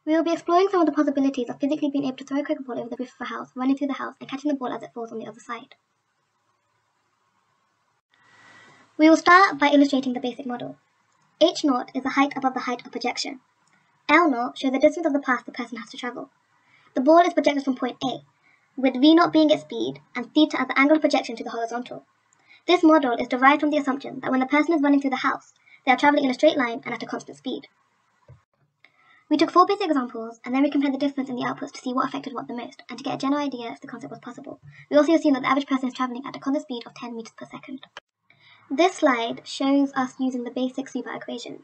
We will be exploring some of the possibilities of physically being able to throw a cricket ball over the roof of a house, running through the house, and catching the ball as it falls on the other side. We will start by illustrating the basic model. H0 is the height above the height of projection. L0 shows the distance of the path the person has to travel. The ball is projected from point A, with V0 being its speed and theta as the angle of projection to the horizontal. This model is derived from the assumption that when the person is running through the house, they are travelling in a straight line and at a constant speed. We took 4 basic examples, and then we compared the difference in the outputs to see what affected what the most, and to get a general idea if the concept was possible. We also assumed that the average person is travelling at a constant speed of 10 meters per second. This slide shows us using the basic super equations.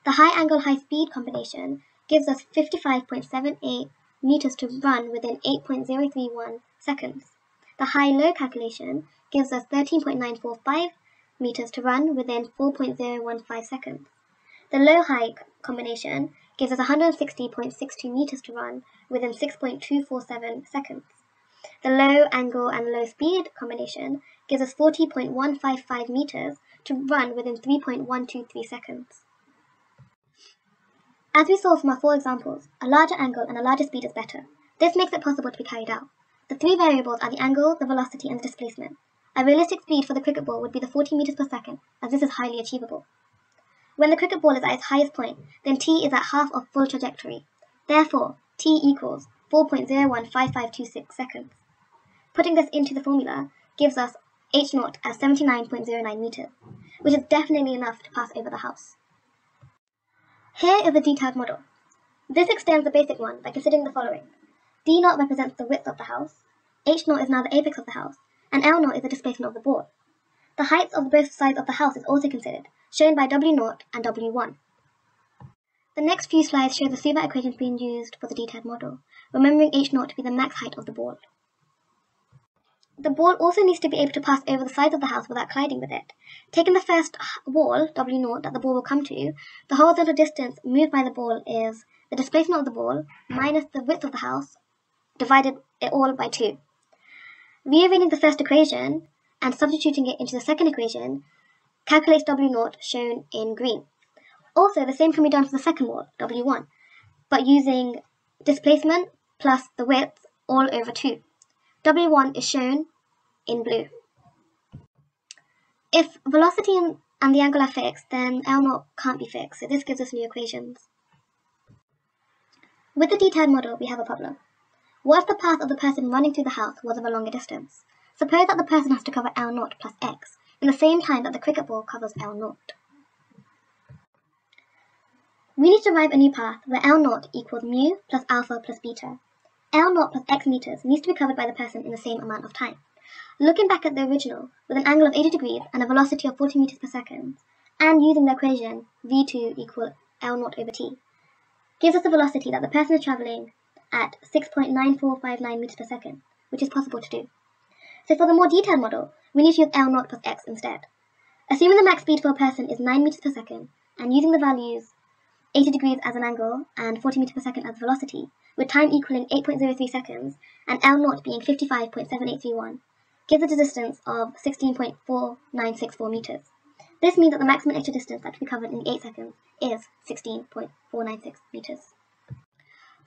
The high angle high speed combination gives us 55.78 meters to run within 8.031 seconds. The high low calculation gives us 13.945 meters to run within 4.015 seconds. The low high combination gives us 160.62 meters to run within 6.247 seconds. The low angle and low speed combination gives us 40.155 meters to run within 3.123 seconds. As we saw from our 4 examples, a larger angle and a larger speed is better. This makes it possible to be carried out. The 3 variables are the angle, the velocity, and the displacement. A realistic speed for the cricket ball would be the 40 meters per second, as this is highly achievable. When the cricket ball is at its highest point, then t is at half of full trajectory. Therefore, t equals 4.015526 seconds. Putting this into the formula gives us h0 as 79.09 meters, which is definitely enough to pass over the house. Here is the detailed model. This extends the basic one by considering the following. D0 represents the width of the house, h0 is now the apex of the house, and L0 is the displacement of the ball. The heights of both sides of the house is also considered, shown by W0 and W1. The next few slides show the super equations being used for the detailed model, remembering h0 to be the max height of the ball. The ball also needs to be able to pass over the sides of the house without colliding with it. Taking the first wall, W0, that the ball will come to, the horizontal distance moved by the ball is the displacement of the ball minus the width of the house, divided it all by 2. Rearranging the first equation and substituting it into the second equation calculates W0, shown in green. Also, the same can be done for the second wall, W1, but using displacement plus the width all over 2. W1 is shown in blue. If velocity and the angle are fixed, then L0 can't be fixed, so this gives us new equations. With the detailed model, we have a problem. What if the path of the person running through the house was of a longer distance? Suppose that the person has to cover L0 plus x in the same time that the cricket ball covers L0. We need to derive a new path where L0 equals mu plus alpha plus beta. L0 plus x meters needs to be covered by the person in the same amount of time. Looking back at the original, with an angle of 80 degrees and a velocity of 40 meters per second, and using the equation v2 equal L0 over t, gives us the velocity that the person is travelling at 6.9459 meters per second, which is possible to do. So for the more detailed model, we need to use L0 plus x instead. Assuming the max speed for a person is 9 meters per second, and using the values 80 degrees as an angle and 40 meters per second as velocity, with time equaling 8.03 seconds and L0 being 55.7831, gives us a distance of 16.4964 meters. This means that the maximum extra distance that can be covered in 8 seconds is 16.496 meters.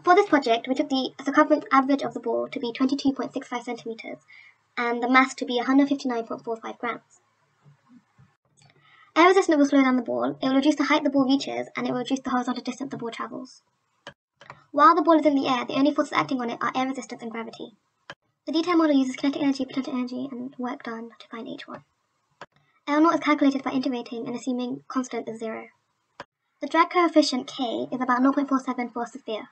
For this project, we took the circumference average of the ball to be 22.65 centimeters and the mass to be 159.45 grams. Air resistance will slow down the ball, it will reduce the height the ball reaches, and it will reduce the horizontal distance the ball travels. While the ball is in the air, the only forces acting on it are air resistance and gravity. The detailed model uses kinetic energy, potential energy, and work done to find H1. L0 is calculated by integrating and assuming constant is 0. The drag coefficient K is about 0.47 for a sphere.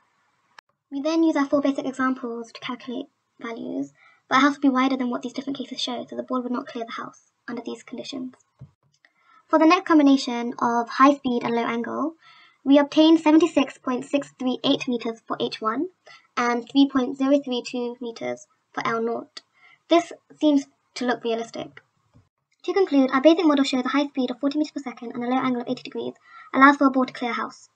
We then use our 4 basic examples to calculate values, but our house would be wider than what these different cases show, so the ball would not clear the house under these conditions. For the next combination of high speed and low angle, we obtain 76.638 meters for H1 and 3.032 meters for L0. This seems to look realistic. To conclude, our basic model shows a high speed of 40 meters per second and a low angle of 80 degrees allows for a ball to clear a house.